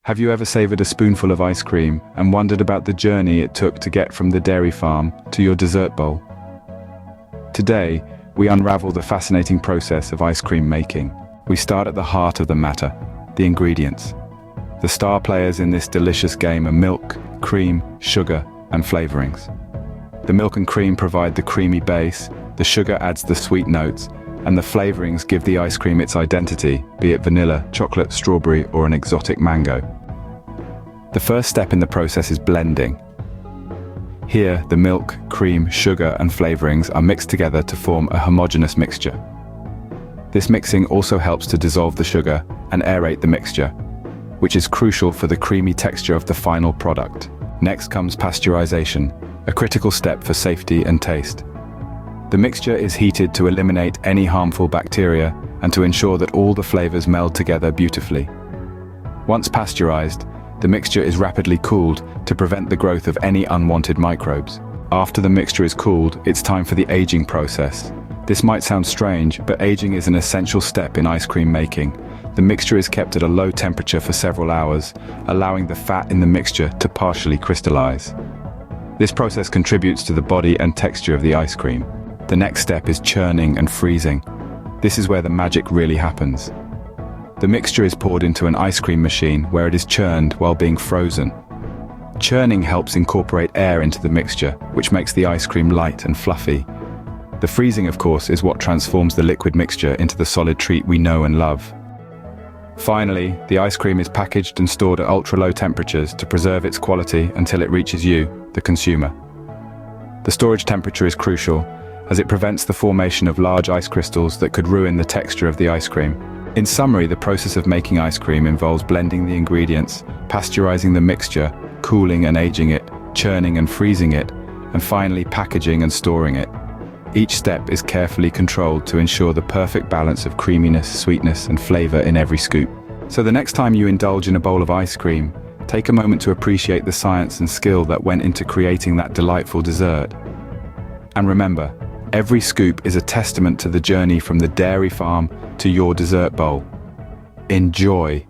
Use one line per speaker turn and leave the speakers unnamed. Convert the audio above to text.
Have you ever savored a spoonful of ice cream and wondered about the journey it took to get from the dairy farm to your dessert bowl? Today, we unravel the fascinating process of ice cream making. We start at the heart of the matter, the ingredients. The star players in this delicious game are milk, cream, sugar, and flavorings. The milk and cream provide the creamy base, the sugar adds the sweet notes, and the flavorings give the ice cream its identity, be it vanilla, chocolate, strawberry, or an exotic mango. The first step in the process is blending. Here, the milk, cream, sugar, and flavorings are mixed together to form a homogeneous mixture. This mixing also helps to dissolve the sugar and aerate the mixture, which is crucial for the creamy texture of the final product. Next comes pasteurization, a critical step for safety and taste. The mixture is heated to eliminate any harmful bacteria and to ensure that all the flavors meld together beautifully. Once pasteurized, the mixture is rapidly cooled to prevent the growth of any unwanted microbes. After the mixture is cooled, it's time for the aging process. This might sound strange, but aging is an essential step in ice cream making. The mixture is kept at a low temperature for several hours, allowing the fat in the mixture to partially crystallize. This process contributes to the body and texture of the ice cream. The next step is churning and freezing. This is where the magic really happens. The mixture is poured into an ice cream machine where it is churned while being frozen. Churning helps incorporate air into the mixture, which makes the ice cream light and fluffy. The freezing, of course, is what transforms the liquid mixture into the solid treat we know and love. Finally, the ice cream is packaged and stored at ultra-low temperatures to preserve its quality until it reaches you, the consumer. The storage temperature is crucial, as it prevents the formation of large ice crystals that could ruin the texture of the ice cream. In summary, the process of making ice cream involves blending the ingredients, pasteurizing the mixture, cooling and aging it, churning and freezing it, and finally packaging and storing it. Each step is carefully controlled to ensure the perfect balance of creaminess, sweetness, and flavor in every scoop. So the next time you indulge in a bowl of ice cream, take a moment to appreciate the science and skill that went into creating that delightful dessert. And remember, every scoop is a testament to the journey from the dairy farm to your dessert bowl. Enjoy.